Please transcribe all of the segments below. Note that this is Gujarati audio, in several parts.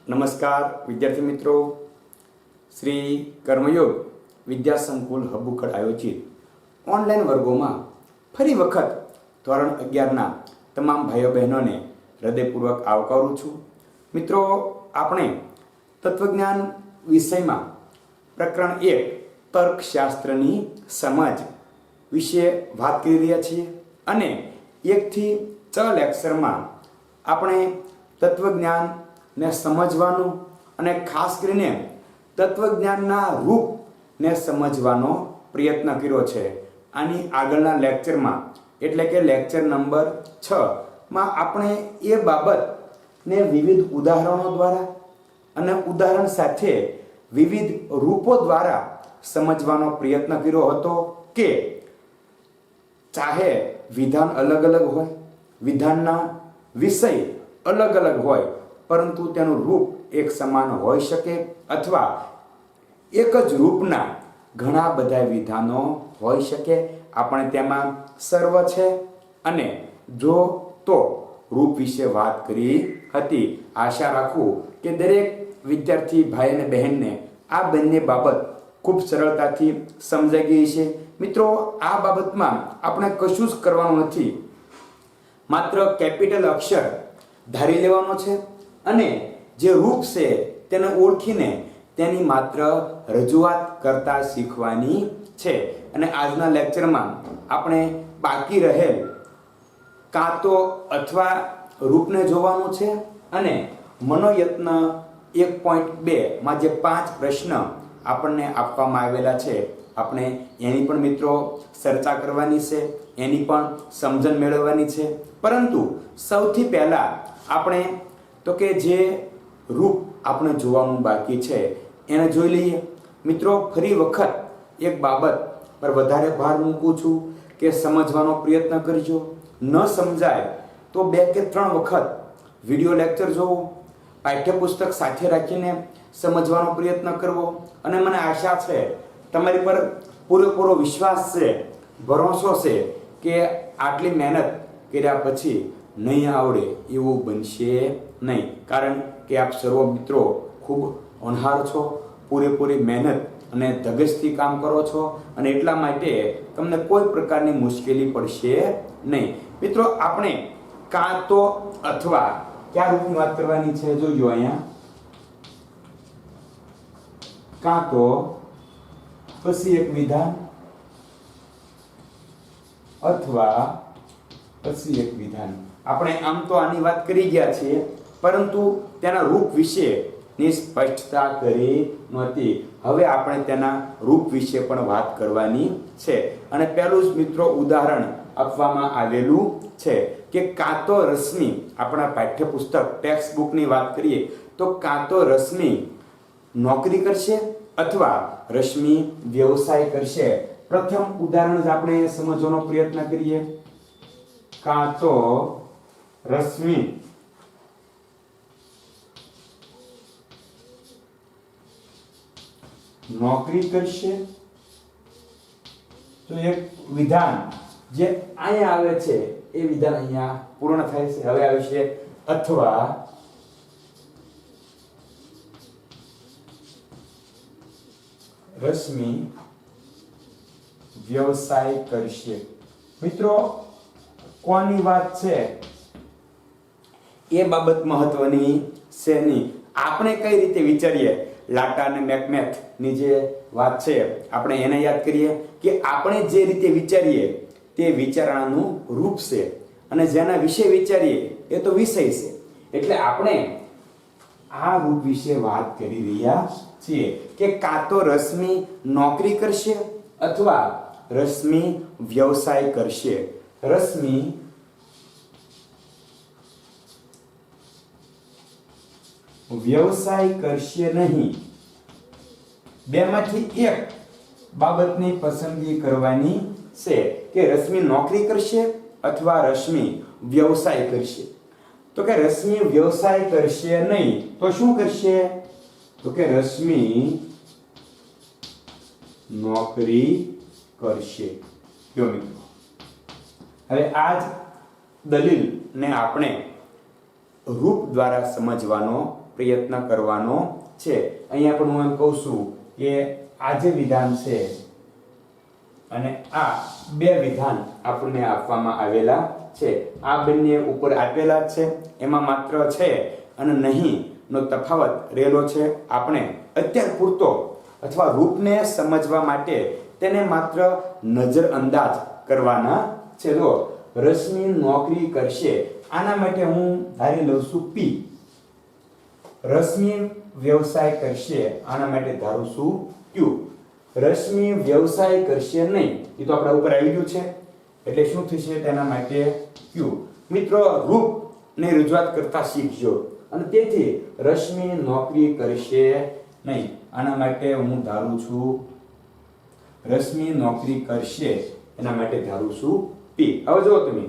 નમસ્કાર વિદ્યાર્થી મિત્રો, શ્રી કર્મયોગ વિદ્યા સંકુલ હબુખડ આયોજિત ઓનલાઈન વર્ગોમાં ફરી વખત ધોરણ 11ના તમામ ભાઈઓ બહેનોને હૃદયપૂર્વક આવકારું છું. મિત્રો, આપણે તત્વજ્ઞાન વિષયમાં પ્રકરણ 1 તર્કશાસ્ત્રની સમજ વિશે વાત કરી રહ્યા છીએ અને 1 થી 6 લેક્ચરમાં આપણે તત્વજ્ઞાન ને સમજવાનું અને ખાસ કરીને તત્વજ્ઞાનના રૂપને સમજવાનો પ્રયત્ન કર્યો છે. આની આગળના લેક્ચરમાં એટલે કે લેક્ચર નંબર 6માં આપણે એ બાબતને વિવિધ ઉદાહરણો દ્વારા અને ઉદાહરણ સાથે વિવિધ રૂપો દ્વારા સમજવાનો પ્રયત્ન કર્યો હતો કે ચાહે વિધાન અલગ અલગ હોય, વિધાનના વિષય અલગ અલગ હોય, પરંતુ તેનું રૂપ એક સમાન હોઈ શકે અથવા એક જ રૂપના ઘણા બધા વિધાનો હોઈ શકે. આપણે તેમાં સર્વ છે અને જો તો રૂપ વિશે વાત કરી હતી. આશા રાખું કે દરેક વિદ્યાર્થી ભાઈ અને બહેનને આ બંને બાબત ખૂબ સરળતાથી સમજાઈ ગઈ છે. મિત્રો, આ બાબતમાં આપણે કશું જ કરવાનું નથી, માત્ર કેપિટલ અક્ષર ધારી લેવાનો છે અને જે રૂપ છે તેને ઓળખીને તેની માત્ર રજૂઆત કરતા શીખવાની છે. અને આજના લેક્ચરમાં આપણે બાકી રહેલ કાં તો અથવા રૂપને જોવાનું છે અને મનોયત્ન 1.2માં જે 5 પ્રશ્ન આપણને આપવામાં આવેલા છે આપણે એની પણ મિત્રો ચર્ચા કરવાની છે, એની પણ સમજણ મેળવવાની છે. પરંતુ સૌથી પહેલાં આપણે તો કે જે રૂપ આપણે જોવાનું બાકી છે એને જોઈ લઈએ. મિત્રો, ફરી વખત એક બાબત પર વધારે ભાર મૂકું છું કે સમજવાનો પ્રયત્ન કરજો. ન સમજાય તો 2 કે 3 વખત વિડીયો લેક્ચર જોવો, પાઠ્યપુસ્તક સાથે રાખીને સમજવાનો પ્રયત્ન કરવો. અને મને આશા છે, તમારી પર પૂરેપૂરો વિશ્વાસ છે, ભરોસો છે કે આટલી મહેનત કર્યા પછી નહીં આવડે એવું બનશે નહીં. કારણ કે આપ સર્વ મિત્રો ખૂબ હોનહાર છો, પૂરેપૂરી મહેનત અને ધગશથી કામ કરો છો અને એટલા માટે તમને કોઈ પ્રકારની મુશ્કેલી પડશે નહીં. મિત્રો, આપણે કાં તો અથવા કયા રૂપની વાત કરવાની છે જોજો અહીંયા. કાં તો પછી એક વિધાન અથવા પછી એક વિધાન. આપણે આમ તો આની વાત કરી ગયા છીએ, પરંતુ તેના રૂપ વિશેની સ્પષ્ટતા કરી નહોતી. હવે આપણે તેના રૂપ વિશે પણ વાત કરવાની છે. અને પહેલું જ મિત્રો ઉદાહરણ આપવામાં આવેલું છે કે કાં તો રશ્મિ, આપણા પાઠ્યપુસ્તક ટેક્સ્ટ બુકની વાત કરીએ તો કાં તો રશ્મિ નોકરી કરશે અથવા રશ્મિ વ્યવસાય કરશે. પ્રથમ ઉદાહરણ જ આપણે સમજવાનો પ્રયત્ન કરીએ. કાં તો રશ્મિ નોકરી કરશે, તો એક વિધાન જે અહીંયા આવે છે એ વિધાન અહીંયા પૂર્ણ થાય છે. હવે આવે છે અથવા રશ્મિ વ્યવસાય કરશે. મિત્રો, કોની વાત છે એ બાબત મહત્વની છે નહીં. આપણે કઈ રીતે વિચારીએ, લાટા અને મેકમેથ ની જે વાત છે આપણે એને યાદ કરીએ કે આપણે જે રીતે વિચારીએ તે વિચારણાનું રૂપ છે અને જેના વિશે વિચારીએ એ તો વિષય છે. એટલે આપણે આ રૂપ વિશે વાત કરી રહ્યા છીએ કે કાં તો રશ્મિ નોકરી કરશે અથવા રશ્મિ વ્યવસાય કરશે. રશ્મિ વ્યવસાય કરશે નહીં. બેમાંથી એક બાબતની પસંદગી કરવાની છે કે રશ્મિ નોકરી કરશે અથવા રશ્મિ વ્યવસાય કરશે. તો કે રશ્મિ વ્યવસાય કરશે નહીં તો શું કરશે? તો કે રશ્મિ નોકરી કરશે. જો મિત્રો, હવે આ જ દલીલને આપણે રૂપ દ્વારા સમજવાનો પ્રયત્ન કરવાનો છે. અહીંયા પણ હું એમ કહું છું કે આ જે વિધાન છે અને આ બે વિધાન આપણને આપવામાં આવેલા છે. આ બંને ઉપર આપેલા છે, એમાં માત્ર છે અને નહીં નો તફાવત રહેલો છે. આપણે અત્યાર પૂરતો અથવા રૂપને સમજવા માટે તેને માત્ર નજરઅંદાજ કરવાના છે. જો રશ્મિ નોકરી કરશે, આના માટે હું ધારી લઉં છું પી. રશ્મિ વ્યવસાય કરશે, આના માટે ધારું છું ક્યુ. રશ્મિ વ્યવસાય કરશે નહીં, એ તો આપણા ઉપર આવી ગયું છે, એટલે શું થશે તેના માટે ક્યુ. મિત્રો રૂપને રજૂઆત કરતા શીખજો. અને તેથી રશ્મિ નોકરી કરશે નહીં, આના માટે હું ધારું છું રશ્મિ નોકરી કરશે, એના માટે ધારું છું પી. હવે જો તમે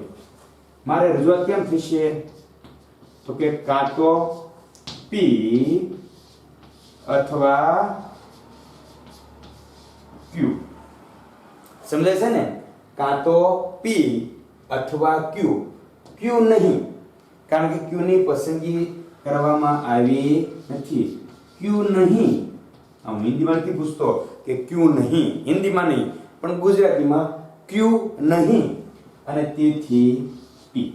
મારે રજૂઆત કેમ થશે, તો કે કાં તો પી અથવા ક્યુ. સમજાય છે ને? કાં તો પી અથવા ક્યુ. ક્યુ નહીં, કારણ કે ક્યુ ની પસંદગી કરવામાં આવી નથી. ક્યુ નહીં, હું હિન્દીમાં નથી પૂછતો કે ક્યુ નહીં, હિન્દીમાં નહીં પણ ગુજરાતીમાં ક્યુ નહીં, અને તેથી પી.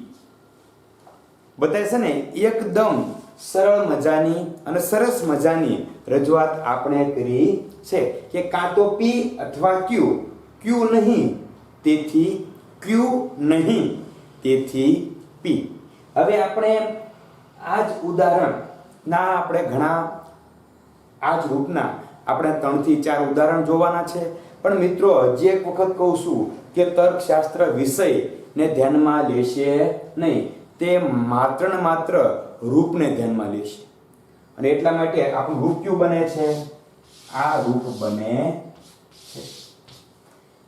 બતાવે છે ને એકદમ સરળ મજાની અને સરસ મજાની રજૂઆત આપણે કરી છે કે કાં તો પી અથવા ક્યુ. ક્યુ નહીં તેથી ક્યુ નહીં તેથી પી. હવે આપણે આ જ ઉદાહરણના આપણે ઘણા આ જ રૂપના આપણે 3 થી 4 ઉદાહરણ જોવાના છે. પણ મિત્રો હજી એક વખત કહું છું કે તર્કશાસ્ત્ર વિષયને ધ્યાનમાં લેશે નહીં, તે માત્ર ને માત્ર રૂપને ધ્યાનમાં લેશે. અને એટલા માટે આપણું રૂપ કયું બને છે? આ રૂપ બને છે.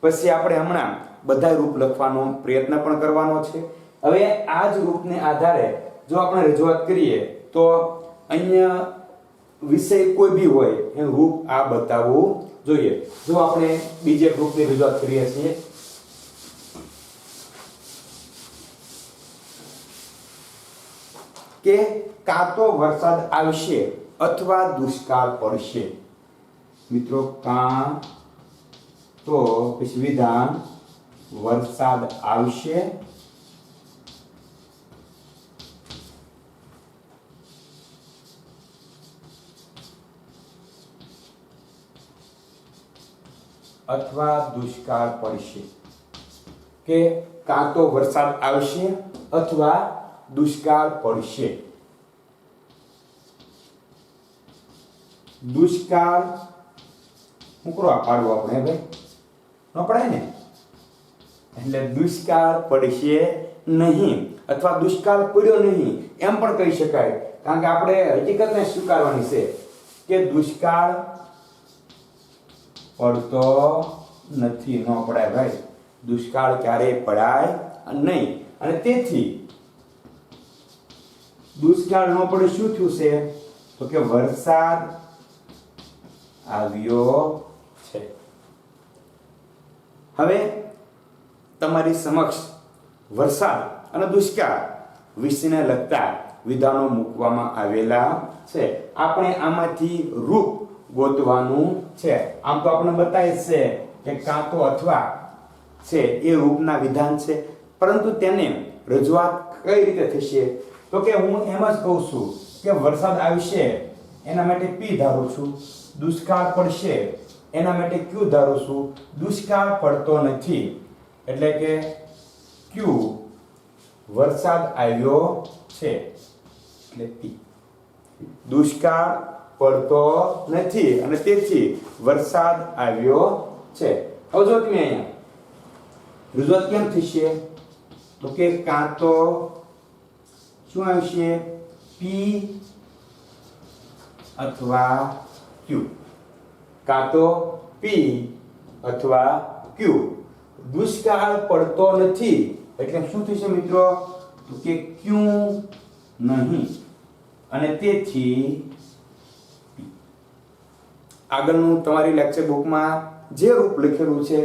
પછી આપણે હમણાં બધા રૂપ લખવાનો પ્રયત્ન પણ કરવાનો છે. હવે આ જ રૂપને આધારે જો આપણે રજૂઆત કરીએ તો અહીંયા વિષય કોઈ બી હોય એનું રૂપ આ બતાવવું જોઈએ. જો આપણે બીજે રૂપની રજૂઆત કરીએ છીએ કે કાં તો વરસાદ આવશે અથવા દુષ્કાળ પડશે. મિત્રો કાં તો પછી વિધાન વરસાદ આવશે અથવા દુષ્કાળ પડશે. કે કાં તો વરસાદ આવશે અથવા દુષ્કાળ પડશે. દુષ્કાળ મૂકરો પાડવો આપણે ભાઈ ન પડાય ને, એટલે દુષ્કાળ પડશે નહીં અથવા દુષ્કાળ પડ્યો નહીં એમ પણ કહી શકાય. કારણ કે આપણે હકીકતને સ્વીકારવાની છે કે દુષ્કાળ પડતો નથી, ન પડાય ભાઈ. દુષ્કાળ ક્યારેય પડાય નહીં. અને તેથી દુષ્કાળ ન પડે શું થયું છે? તો કે વરસાદ આવ્યો છે. હવે તમારી સમક્ષ વરસાદ અને દુષ્કાળ વિષયને લગતા વિધાનો મૂકવામાં આવેલા છે. આપણે આમાંથી રૂપ ગોતવાનું છે. આમ તો આપણે બતાવે છે કે કાં તો અથવા છે એ રૂપના વિધાન છે, પરંતુ તેને રજૂઆત કઈ રીતે થશે? તો કે હું એમ જ કહું છું કે વરસાદ આવશે એના માટે પી ધારું છું, દુષ્કાળ પડશે એના માટે ક્યુ ધારું છું. દુષ્કાળ પડતો નથી એટલે કે ક્યુ. વરસાદ આવ્યો છે એટલે પી. દુષ્કાળ પડતો નથી અને તેથી વરસાદ આવ્યો છે. હવે જો તમે અહીંયા રજૂઆત કેમ થશે? તો કે કાં તો શું આવશે? પી અથવા ક્યુ. કાં તો પી અથવા ક્યુ. દુષ્કાળ પડતો નથી એટલે શું થશે મિત્રો? તો કે ક્યુ નહીં અને તેથી આગળનું તમારી લેક્ચર બુકમાં જે રૂપ લખેલું છે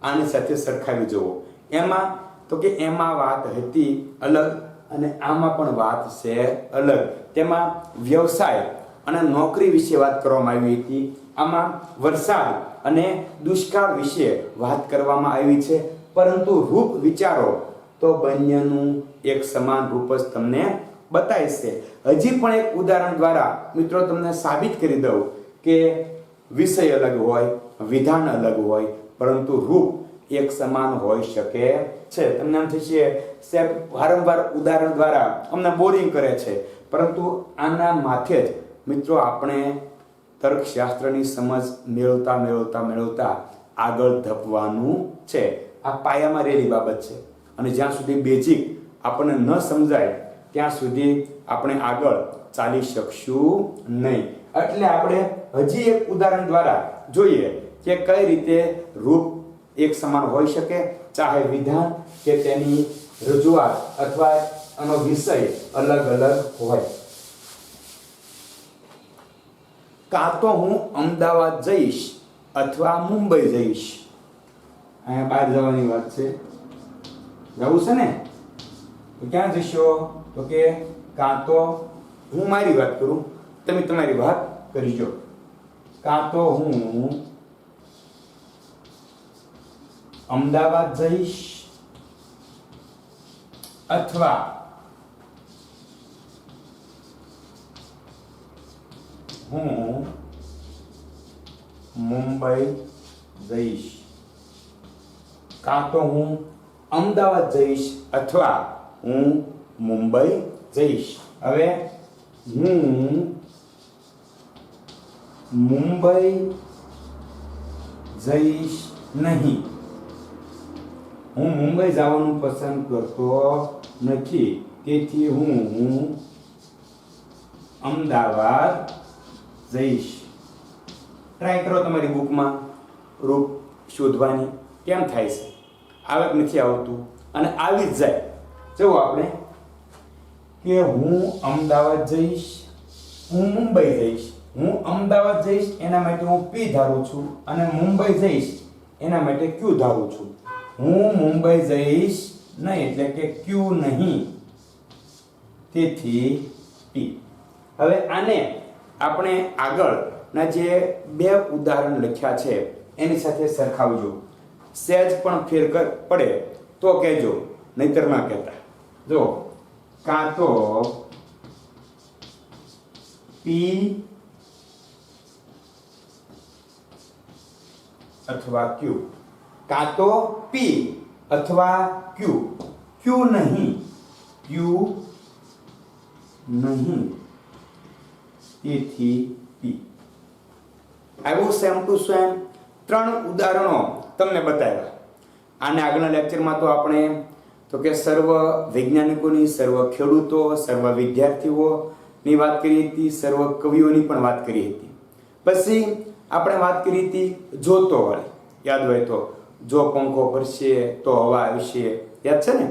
આની સાથે સરખાવી જુઓ. એમાં તો કે એમાં વાત હતી અલગ અને આમાં પણ વાત છે અલગ. તેમાં વ્યવસાય અને નોકરી વિશે વાત કરવામાં આવી હતી. આમાં વરસાદ અને દુષ્કાળ વિશે વાત કરવામાં આવી છે. પરંતુ રૂપ વિચારો તો બંનેનું એક સમાન રૂપ જ તમને બતાવશે. હજી પણ એક ઉદાહરણ દ્વારા મિત્રો તમને સાબિત કરી દઉં કે વિષય અલગ હોય, વિધાન અલગ હોય, પરંતુ રૂપ એક સમાન હોઈ શકે છે. તમને એમ થશે સાહેબ વારંવાર ઉદાહરણ દ્વારા અમને બોરિંગ કરે છે, પરંતુ આના માથે જ મિત્રો આપણે તર્કશાસ્ત્રની સમજ મેળવતા આગળ ધપવાનું છે. આ પાયામાં રહેલી બાબત છે અને જ્યાં સુધી બેઝિક આપણને ન સમજાય ત્યાં સુધી આપણે આગળ ચાલી શકશું નહીં. એટલે આપણે હજી એક ઉદાહરણ દ્વારા જોઈએ કે કઈ રીતે રૂપ એક સમાન હોઈ શકે, ચાહે વિધાન કે તેની રજૂઆત અથવા એનો વિષય અલગ અલગ હોય. કાં તો હું અમદાવાદ જઈશ અથવા મુંબઈ જઈશ. અહીંયા બહાર જવાની વાત છે, જવું છે ને, તો ક્યાં જશો? તો કે કાં તો હું મારી વાત કરું, તમે તમારી વાત કરીજો. કાં તો હું અમદાવાદ જઈશ અથવા હું મુંબઈ જઈશ. કાં તો હું અમદાવાદ જઈશ અથવા હું મુંબઈ જઈશ. હવે હું મુંબઈ જઈશ નહીં. હું મુંબઈ જવાનું પસંદ કરતો નથી, તેથી હું અમદાવાદ જઈશ. ટ્રાય કરો તમારી બુકમાં રૂપ શોધવાની. કેમ થાય છે? આવક નથી આવતું અને આવી જ જાય. જો આપણે કે હું અમદાવાદ જઈશ, હું મુંબઈ જઈશ. હું અમદાવાદ જઈશ એના માટે હું P ધારું છું અને મુંબઈ જઈશ એના માટે Q ધારું છું. હું મુંબઈ જઈશ નહીં એટલે કે Q નહીં, તેથી P. હવે આને આપણે આગળના જે બે ઉદાહરણ લખ્યા છે એની સાથે સરખાવજો. સહેજ પણ ફેર પડે તો કહેજો, નહીતર ના કહેતા. જો કાં તો P અથવા Q. કાં તો P અથવા Q. Q નહીં, Q નહીં, તેથી P. આવ્યું સેમ ટુ સેમ. 3 ઉદાહરણો તમને બતાવ્યા. આને આગળના લેક્ચરમાં તો આપણે તો કે સર્વ વૈજ્ઞાનિકોની, સર્વ ખેડૂતો, સર્વ વિદ્યાર્થીઓની વાત કરી હતી, સર્વ કવિઓની પણ વાત કરી હતી. પછી આપણે વાત કરી હતી જોતો વાળી, યાદ હોય તો, જો પંખો ફરશે તો હવા આવશે, યાદ છે ને?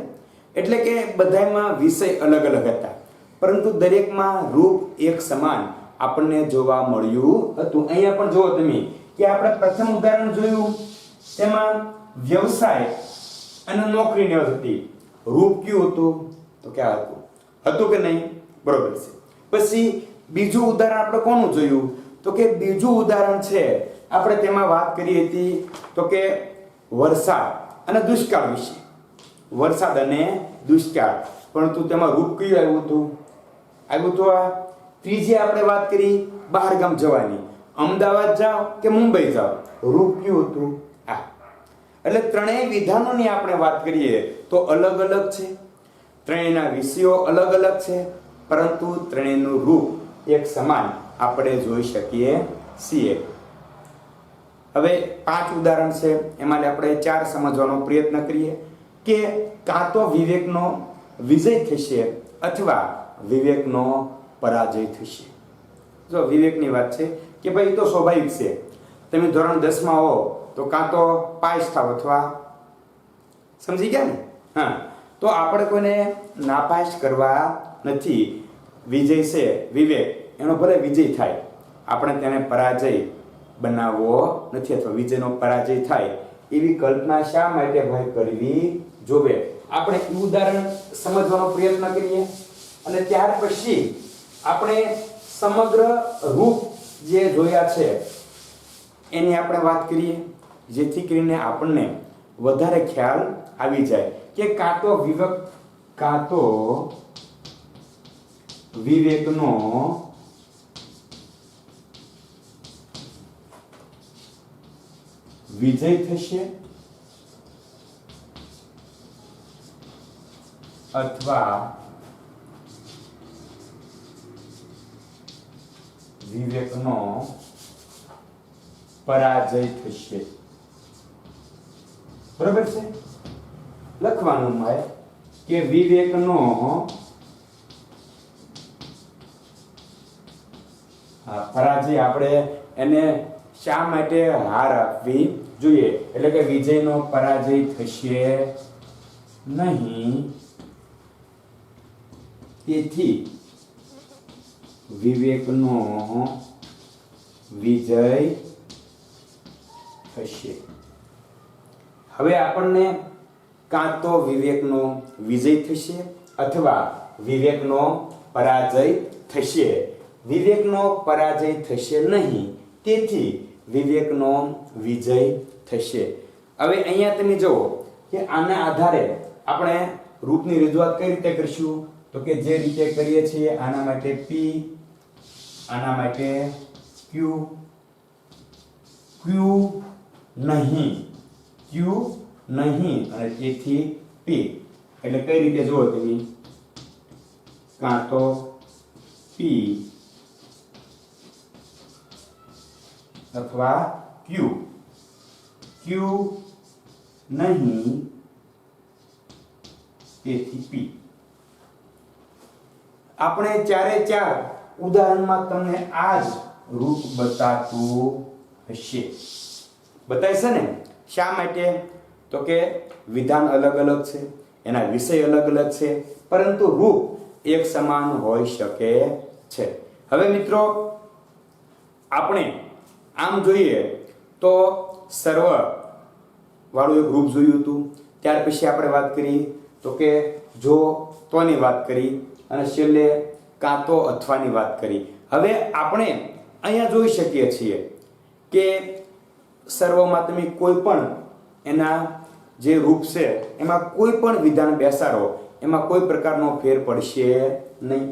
એટલે કે બધામાં વિષય અલગ અલગ હતા, પરંતુ દરેકમાં રૂપ એક સમાન આપણને જોવા મળ્યું હતું. અહીંયા પણ જુઓ તમે કે આપણે પ્રથમ ઉદાહરણ જોયું તેમાં વ્યવસાય અને નોકરીની વાત હતી. રૂપ કયું હતું? તો ક્યાં હતું? હતું કે નહીં? બરોબર છે. પછી બીજું ઉદાહરણ આપણે કોનું જોયું? તો કે બીજું ઉદાહરણ છે આપણે તેમાં વાત કરી હતી તો કે વરસાદ અને દુષ્કાળ વિશે. વરસાદ અને દુષ્કાળ, પરંતુ તેમાં રૂપ કયું આવ્યું હતું? આવ્યું તો આ. ત્રીજી આપણે વાત કરી બહાર ગામ જવાની. અમદાવાદ જાઓ કે મુંબઈ જાઓ, રૂપ કયું હતું? આ. એટલે ત્રણેય વિધાનોની આપણે વાત કરીએ તો અલગ અલગ છે, ત્રણેયના વિષયો અલગ અલગ છે, પરંતુ ત્રણેયનું રૂપ એક સમાન આપણે જોઈ શકીએ છીએ. હવે 5 ઉદાહરણ છે, એમાં આપણે 4 સમજવાનો પ્રયત્ન કરીએ કે કાં તો વિવેકનો વિજય થશે અથવા વિવેકનો પરાજય થશે. જો વિવેકની વાત છે કે ભાઈ તો સ્વાભાવિક છે, તમે ધોરણ 10માં હો તો કાં તો પાસ થાવ અથવા, સમજી ગયા ને? હા, તો આપણે કોઈને નાપાસ કરવા નથી. વિજય છે વિવેક, એનો ભલે વિજય થાય, આપણે તેને પરાજય બનાવવો નથી, અથવા વિજયનો પરાજય થાય એવી કલ્પના શા માટે ભાઈ કરવી જોવે? આપણે એ ઉદાહરણ સમજવાનો પ્રયત્ન કરીએ અને ત્યાર પછી આપણે સમગ્ર રૂપ જે જોયા છે એની આપણે વાત કરીએ, જેથી કરીને આપણને વધારે ખ્યાલ આવી જાય કે કાં તો વિવેકનો વિજય થશે અથવા વિવેકનો પરાજય થશે. બરાબર છે? લખવાનું હોય કે વિવેકનો પરાજય, આપણે એને શા માટે હાર આપવી જોઈએ, એટલે કે વિજયનો પરાજય થશે નહીં, તેથી વિવેકનો વિજય થશે. હવે આપણને કાં તો વિવેકનો વિજય થશે અથવા વિવેકનો પરાજય થશે. વિવેકનો પરાજય થશે નહીં, તેથી વિવેકનો વિજય થશે. હવે અહીંયા તમે જુઓ કે આના આધારે આપણે રૂપની રજૂઆત કઈ રીતે કરીશું, તો કે જે રીતે કરીએ છીએ આના માટે P, આના માટે Q, Q નહીં અને તેથી P. એટલે કઈ રીતે જુઓ તમે, કાં તો P અથવા Q નહીં તેથી P. આપણે ચારે ચાર ઉદાહરણમાં તમને આ જ રૂપ બતાતું હશે. બતાય છે ને? શા માટે? તો કે વિધાન અલગ અલગ છે, એના વિષય અલગ અલગ છે, પરંતુ રૂપ એક સમાન હોઈ શકે છે. હવે મિત્રો આપણે આમ જોઈએ તો સર્વ વાળું એક રૂપ જોયું હતું, ત્યાર પછી આપણે વાત કરી તો કે જો તોની વાત કરી અને છેલ્લે કાં તો અથવાની વાત કરી. હવે આપણે અહીંયા જોઈ શકીએ છીએ કે સર્વમાં તમે કોઈ પણ એના જે રૂપ છે એમાં કોઈ પણ વિધાન બેસાડો, એમાં કોઈ પ્રકારનો ફેર પડશે નહીં.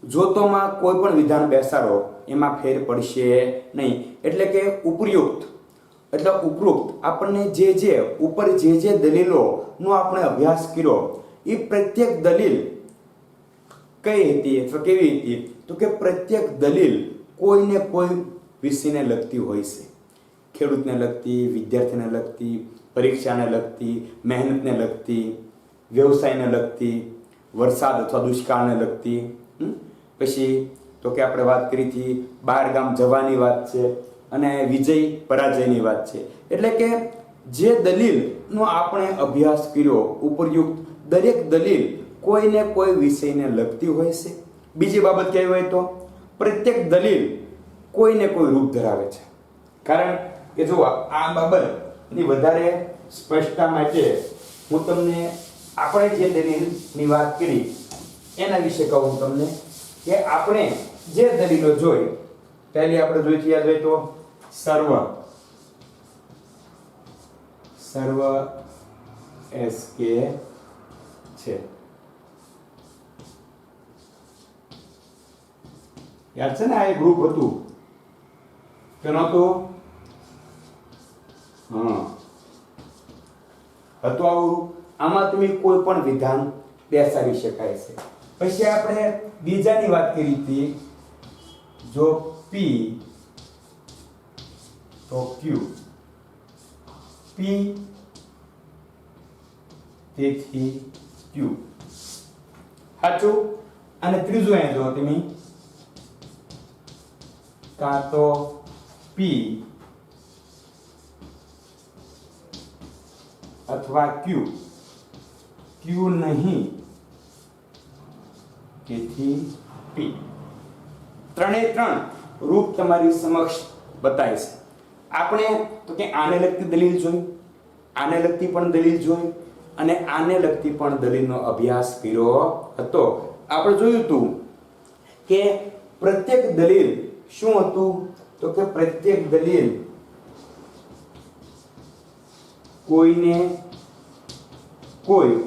જોતોમાં કોઈ પણ વિધાન બેસાડો, એમાં ફેર પડશે નહીં. એટલે કે ઉપરોક્ત આપણને જે ઉપર જે દલીલોનો આપણે અભ્યાસ કર્યો એ પ્રત્યેક દલીલ કઈ હતી અથવા કેવી હતી, તો કે પ્રત્યેક દલીલ કોઈને કોઈ વિષયને લગતી હોય છે. ખેડૂતને લગતી, વિદ્યાર્થીને લગતી, પરીક્ષાને લગતી, મહેનતને લગતી, વ્યવસાયને લગતી, વરસાદ અથવા દુષ્કાળને લગતી. પછી તો કે આપણે વાત કરી હતી બહાર ગામ જવાની વાત છે અને વિજય પરાજયની વાત છે. એટલે કે જે દલીલનો આપણે અભ્યાસ કર્યો ઉપરયુક્ત દરેક દલીલ કોઈને કોઈ વિષયને લગતી હોય છે. બીજી બાબત કહેવી હોય તો પ્રત્યેક દલીલ કોઈને કોઈ રૂપ ધરાવે છે. કારણ કે જો આ બાબતની વધારે સ્પષ્ટતા માટે હું તમને આપણે જે દલીલની વાત કરી એના વિશે કહું તમને કે આપણે જે દલીલો જોઈ, પહેલી આપણે જોઈ યાદ હોય તો સર્વ SK છે. યાદ છે ને? આ એક ગ્રુપ હતું કે નહોતું? હતું આવું. આમાં તમે કોઈ પણ વિધાન બેસાડી શકાય છે. પછી આપણે બીજાની વાત કરી હતી, જો P તો Q, P તેથી Q. સાચું? અને ત્રીજું અહીંયા જો તમે કાં તો P અથવા Q નહીં તેથી P. ત્રણે ત્રણ રૂપ તમારી સમક્ષ બતાય છે. આપણે તો કે આને લગતી દલીલ જોઈ, આને લગતી પણ દલીલ જોઈ, અને આને લગતી પણ દલીલનો અભ્યાસ કર્યો હતો. આપણે જોયું હતું કે પ્રત્યેક દલીલ શું હતું, તો કે પ્રત્યેક દલીલ કોઈને કોઈ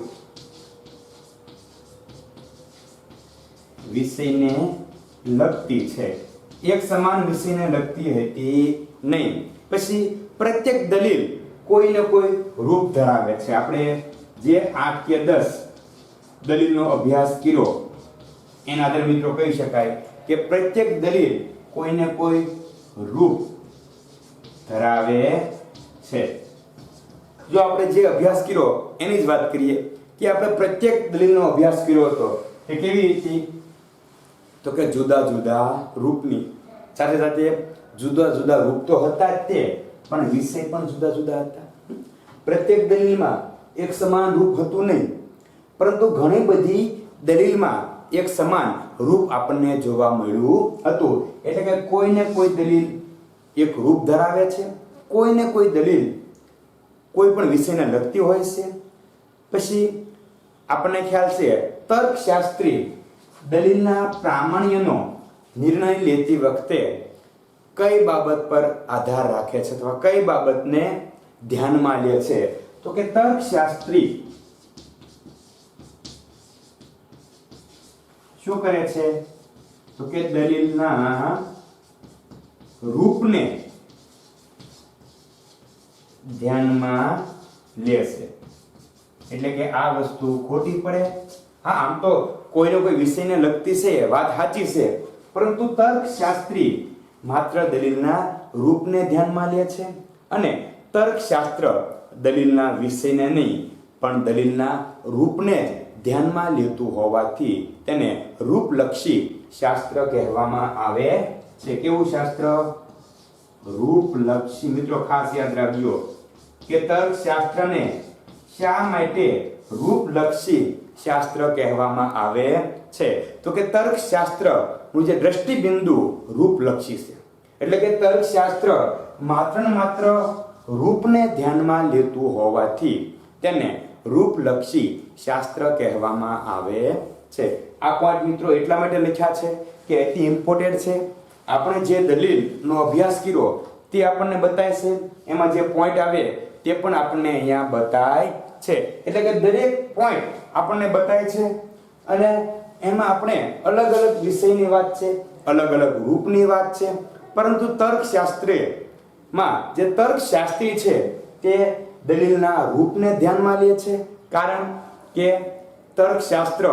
વિષયને લગતી છે, એક સમાન વિષયને લગતી હતી નહીં. પછી પ્રત્યેક દલીલ કોઈને કોઈ રૂપ ધરાવે છે. આપણે જે 8 કે 10 દલીલનો અભ્યાસ કર્યો એના આધારે મિત્રો કહી શકાય કે પ્રત્યેક દલીલ કોઈને કોઈ રૂપ ધરાવે છે. જો આપણે જે અભ્યાસ કર્યો એની જ વાત કરીએ કે આપણે પ્રત્યેક દલીલનો અભ્યાસ કર્યો હતો એ કેવી રીતે, તો કે જુદા જુદા રૂપની સાથે સાથે જુદા જુદા રૂપ તો હતા જ તે, પણ વિષય પણ જુદા જુદા હતા. પ્રત્યેક દલીલમાં એક સમાન રૂપ હતું નહીં, પરંતુ ઘણી બધી દલીલમાં એક સમાન રૂપ આપણને જોવા મળ્યું હતું. એટલે કે કોઈને કોઈ દલીલ એક રૂપ ધરાવે છે, કોઈને કોઈ દલીલ કોઈ પણ વિષયને લગતી હોય છે. પછી આપણને ખ્યાલ છે તર્કશાસ્ત્રી દલીલના પ્રામાણ્યનો નિર્ણય લેતી વખતે કઈ બાબત પર આધાર રાખે છે અથવા કઈ બાબતને ધ્યાનમાં લે છે, તો કે તર્કશાસ્ત્રી શું કરે છે, તો કે દલીલના રૂપને ધ્યાનમાં લેશે. એટલે કે આ વસ્તુ ખોટી પડે. હા, આમ તો કોઈને કોઈ વિષયને લગતી છે, વાત સાચી છે, પરંતુ તર્કશાસ્ત્રી માત્ર દલીલના રૂપને ધ્યાનમાં લે છે અને તર્કશાસ્ત્ર દલીલના વિષયને નહીં પણ દલીલના રૂપને જ ધ્યાનમાં લેતું હોવાથી તેને રૂપલક્ષી શાસ્ત્ર કહેવામાં આવે છે. કેવું શાસ્ત્ર? રૂપલક્ષી. મિત્રો ખાસ યાદ રાખજો કે તર્કશાસ્ત્રને શા માટે રૂપલક્ષી શાસ્ત્ર કહેવામાં આવે છે, તો કે તર્કશાસ્ત્રનું જે દ્રષ્ટિબિંદુ રૂપલક્ષી છે. એટલે કે તર્કશાસ્ત્ર માત્ર ને માત્ર રૂપને ધ્યાનમાં લેતું હોવાથી તેને રૂપલક્ષી શાસ્ત્ર કહેવામાં આવે છે. આ પોઈન્ટ મિત્રો એટલા માટે લખ્યા છે કે અતિ ઇમ્પોર્ટન્ટ છે. આપણે જે દલીલનો અભ્યાસ કર્યો તે આપણને બતાય છે, એમાં જે પોઈન્ટ આવે તે પણ આપણને અહીંયા બતાય છે. એટલે કે દરેક પોઈન્ટ આપણને બતાય છે અને એમાં આપણે અલગ અલગ વિષયની વાત છે, અલગ અલગ રૂપની વાત છે. પરંતુ તર્કશાસ્ત્રમાં જે તર્કશાસ્ત્રી છે તે દલીલના રૂપને ધ્યાનમાં લે છે, કારણ કે તર્કશાસ્ત્ર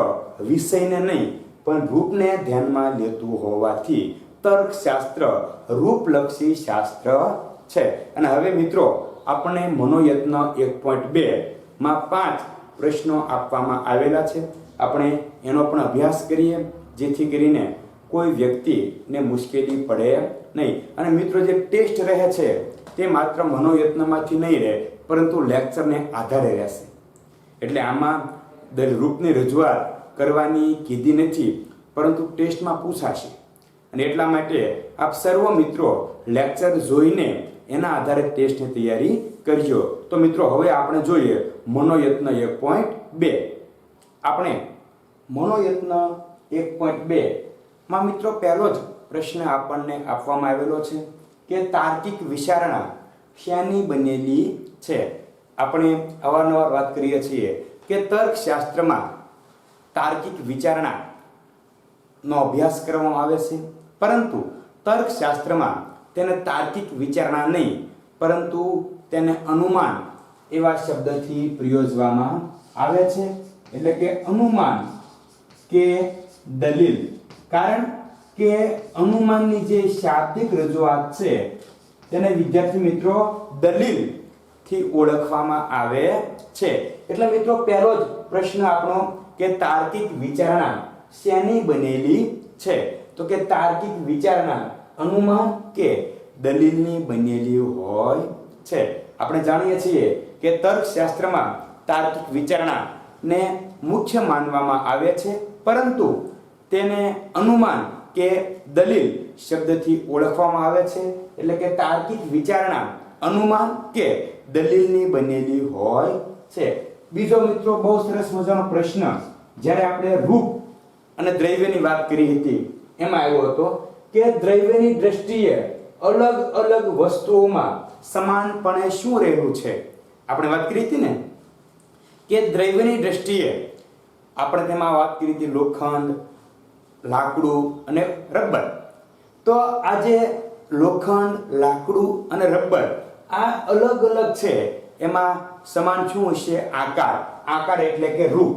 વિષયને નહીં પણ રૂપને ધ્યાનમાં લેતું હોવાથી તર્કશાસ્ત્ર રૂપલક્ષી શાસ્ત્ર છે. અને હવે મિત્રો આપણને મનોયત્ન 1.2 માં 5 પ્રશ્નો આપવામાં આવેલા છે. આપણે એનો પણ અભ્યાસ કરીએ જેથી કરીને કોઈ વ્યક્તિને મુશ્કેલી પડે નહીં. અને મિત્રો જે ટેસ્ટ રહે છે તે માત્ર મનોયત્નમાંથી નહીં રહે પરંતુ લેક્ચરને આધારે રહેશે. એટલે આમાં રૂપની રજૂઆત કરવાની કીધી નથી પરંતુ ટેસ્ટમાં પૂછાશે. અને એટલા માટે આપ સર્વ મિત્રો લેક્ચર જોઈને એના આધારે ટેસ્ટની તૈયારી કરજો. તો મિત્રો હવે આપણે જોઈએ મનોયત્ન 1.2. આપણે મનોયત્ન 1.2 માં મિત્રો પહેલો જ પ્રશ્ન આપણને આપવામાં આવેલો છે કે તાર્કિક વિચારણા શાની બનેલી છે. આપણે અવારનવાર વાત કરીએ છીએ કે તર્કશાસ્ત્રમાં તાર્કિક વિચારણાનો અભ્યાસ કરવામાં આવે છે, પરંતુ તર્કશાસ્ત્રમાં તેને તાર્કિક વિચારણા નહીં પરંતુ તેને અનુમાન એવા શબ્દથી પ્રયોજવામાં આવે છે. એટલે કે અનુમાન કે દલીલ. કારણ કે અનુમાનની જે શાબ્દિક રજૂઆત છે તેને વિદ્યાર્થી મિત્રો દલીલથી ઓળખવામાં આવે છે. એટલે મિત્રો પહેલો જ પ્રશ્ન આપણો કે તાર્કિક વિચારણા શેની બનેલી છે, તો કે તાર્કિક વિચારણા અનુમાન કે દલીલની બનેલી હોય છે. આપણે જાણીએ છીએ કે તર્કશાસ્ત્રમાં તાર્કિક વિચારણાને મુખ્ય માનવામાં આવે છે, પરંતુ તેને અનુમાન કે દલીલ શબ્દથી ઓળખવામાં આવે છે. એટલે કે તાર્કિક વિચારણા અનુમાન કે દલીલની બનેલી હોય છે. બીજો મિત્રો બહુ સરસ મજાનો પ્રશ્ન જ્યારે આપણે રૂપ અને દ્રવ્યની વાત કરી હતી એમાં આવ્યો હતો કે દ્રવ્યની દ્રષ્ટિએ અલગ અલગ વસ્તુઓમાં સમાનપણે શું રહેલું છે. આપણે વાત કરી હતી ને કે દ્રવ્યની દ્રષ્ટિએ આપણે તેમાં વાત કરી હતી લોખંડ, લાકડું અને રબર. તો આ જે લોખંડ, લાકડું અને રબર આ અલગ અલગ છે એમાં સમાન શું હશે? આકાર. આકાર એટલે કે રૂપ.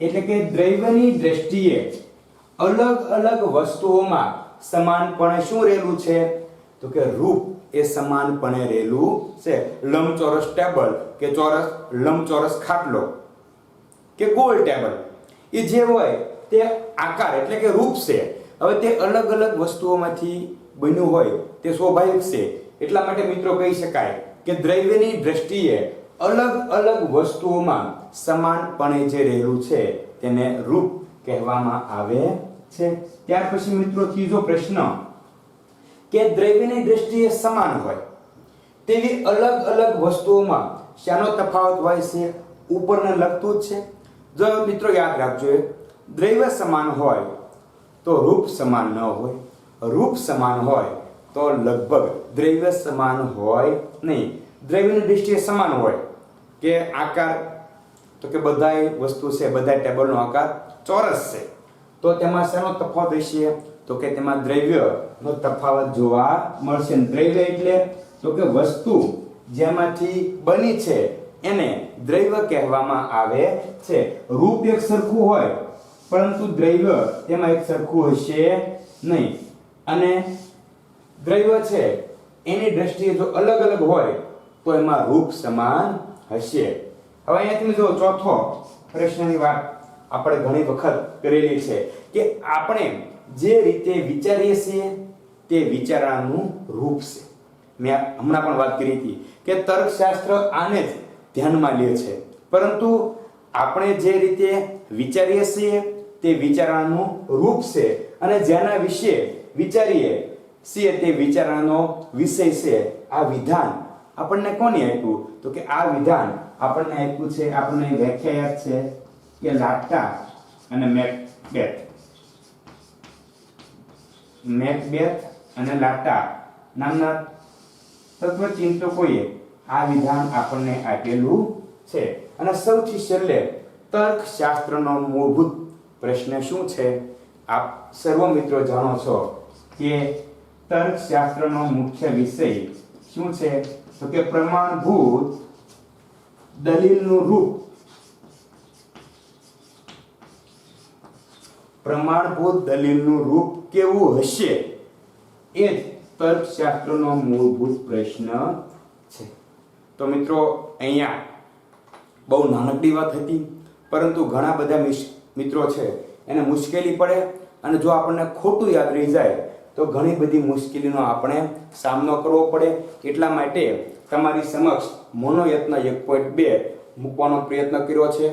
એટલે કે દ્રવ્યની દ્રષ્ટિએ અલગ અલગ વસ્તુઓમાં સમાનપણે શું રહેલું છે? તો કે રૂપ એ સમાનપણે રહેલું છે. લંબચોરસ ટેબલ કે ચોરસ લંબચોરસ ખાટલો કે ગોળ ટેબલ એ જે હોય તે આકાર એટલે કે રૂપ છે. હવે તે અલગ અલગ વસ્તુઓમાંથી બન્યું હોય તે સ્વાભાવિક છે. એટલા માટે મિત્રો કહી શકાય કે દ્રવ્યની દ્રષ્ટિએ અલગ અલગ વસ્તુઓમાં સમાનપણે જે રહેલું છે તેને રૂપ કહેવામાં આવે છે. ત્યાર પછી મિત્રો ત્રીજો પ્રશ્ન કે દ્રવ્યની દ્રષ્ટિએ સમાન હોય તેવી અલગ અલગ વસ્તુઓમાં શાનો તફાવત હોય છે? ઉપરને લગતું જ છે. જો મિત્રો યાદ રાખજો, દ્રવ્ય સમાન હોય તો રૂપ સમાન ન હોય, રૂપ સમાન હોય તો લગભગ દ્રવ્ય સમાન હોય નહીં. દ્રવ્યની દ્રષ્ટિએ સમાન હોય કે આકાર, તો કે બધાય વસ્તુ છે, બધા ટેબલનો આકાર ચોરસ છે, તો તેમાં શેનો તફાવત હશે? તો કે તેમાં દ્રવ્યનો તફાવત જોવા મળશે. દ્રવ્ય એટલે તો કે વસ્તુ જેમાંથી બની છે એને દ્રવ્ય કહેવામાં આવે છે. રૂપ એક સરખું હોય પરંતુ દ્રવ્ય તેમાં એક સરખું હશે નહીં. અને દ્રવ્ય છે એની દ્રષ્ટિએ જો અલગ અલગ હોય તો એમાં રૂપ સમાન હશે. હવે અહીંયાથી જો ચોથો પ્રશ્નની વાત આપણે ઘણી વખત કરેલી છે કે આપણે જે રીતે વિચારીએ છીએ તે વિચારણાનું રૂપ છે. મેં હમણાં પણ વાત કરી હતી કે તર્કશાસ્ત્ર આને જ ધ્યાનમાં લે છે, પરંતુ આપણે જે રીતે વિચારીએ છીએ તે વિચારણાનું રૂપ છે અને જેના વિશે વિચારીએ છીએ તે વિચારણાનો વિષય છે. આ વિધાન આપણને કોને આપ્યું? તો કે આ વિધાન આપણને આપ્યું છે, આપણને વ્યાખ્યા છે કે લાટા અને મેકબેથ. મેકબેથ અને લાટા નામના તત્વચિંતકોએ આ વિધાન આપણને આપેલું છે. અને સૌથી છેલ્લે તર્કશાસ્ત્રનો મૂળભૂત પ્રશ્ન શું છે? આપ સર્વ મિત્રો જાણો છો કે તર્કશાસ્ત્રનો મુખ્ય વિષય શું છે? તો કે પ્રમાણભૂત દલીલનું રૂપ. પ્રમાણભૂત દલીલનું રૂપ કેવું હશે એ જ તર્કશાસ્ત્રનો મૂળભૂત પ્રશ્ન છે. તો મિત્રો અહીંયા બહુ નાનકડી વાત હતી, પરંતુ ઘણા બધા મિત્રો છે એને મુશ્કેલી પડે અને જો આપણને ખોટું યાદ રહી જાય તો ઘણી બધી મુશ્કેલીનો આપણે સામનો કરવો પડે. એટલા માટે તમારી સમક્ષ મનોયત્ન 1.2 મૂકવાનો પ્રયત્ન કર્યો છે,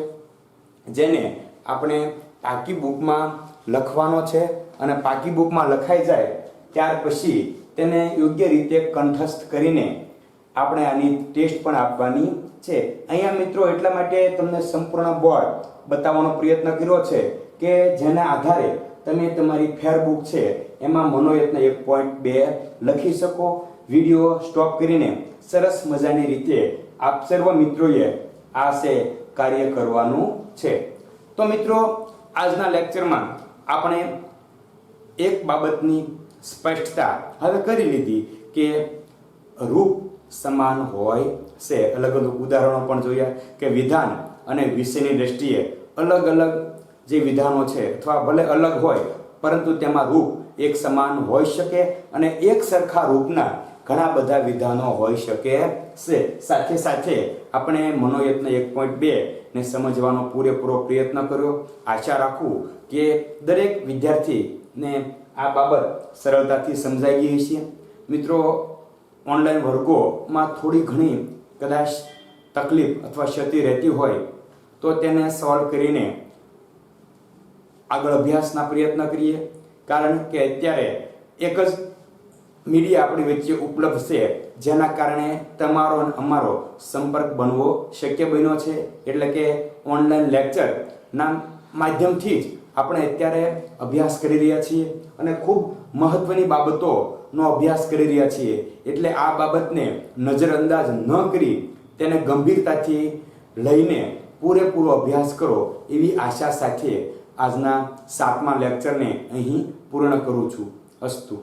જેને આપણે પાકી બુકમાં લખવાનો છે અને પાકી બુકમાં લખાઈ જાય ત્યાર પછી તેને યોગ્ય રીતે કંઠસ્થ કરીને આપણે આની ટેસ્ટ પણ આપવાની છે. અહીંયા મિત્રો એટલા માટે તમને સંપૂર્ણ બોર્ડ બતાવવાનો પ્રયત્ન કર્યો છે કે જેના આધારે તમે તમારી ફેરબુક છે એમાં મનોયત્ન 1.2 લખી શકો. વિડીયો સ્ટોપ કરીને સરસ મજાની રીતે આપ સર્વ મિત્રોએ આ છે કાર્ય કરવાનું છે. તો મિત્રો આજના લેક્ચરમાં આપણે એક બાબતની સ્પષ્ટતા હવે કરી લીધી કે રૂપ સમાન હોય છે. અલગ અલગ ઉદાહરણો પણ જોયા કે વિધાન અને વિષયની દ્રષ્ટિએ અલગ અલગ જે વિધાનો છે અથવા ભલે અલગ હોય પરંતુ તેમાં રૂપ એક સમાન હોઈ શકે અને એક સરખા રૂપના ઘણા બધા વિધાનો હોઈ શકે છે. સાથે સાથે આપણે મનોયત્ન 1.2 ને સમજવાનો પૂરેપૂરો પ્રયત્ન કર્યો. આશા રાખું કે દરેક વિદ્યાર્થીને આ બાબત સરળતાથી સમજાઈ ગઈ છે. મિત્રો ઓનલાઈન વર્ગોમાં થોડી ઘણી કદાચ તકલીફ અથવા ક્ષતિ રહેતી હોય તો તેને સોલ્વ કરીને આગળ અભ્યાસના પ્રયત્ન કરીએ, કારણ કે અત્યારે એક જ મીડિયા આપણી વચ્ચે ઉપલબ્ધ છે, જેના કારણે તમારો અને અમારો સંપર્ક બનવો શક્ય બન્યો છે. એટલે કે ઓનલાઈન લેક્ચરના માધ્યમથી જ આપણે અત્યારે અભ્યાસ કરી રહ્યા છીએ અને ખૂબ મહત્વની બાબતોનો અભ્યાસ કરી રહ્યા છીએ. એટલે આ બાબતને નજરઅંદાજ ન કરી તેને ગંભીરતાથી લઈને પૂરેપૂરો અભ્યાસ કરો એવી આશા સાથે આજના 7મા લેક્ચરને અહીં પૂર્ણ કરું છું. અસ્તુ.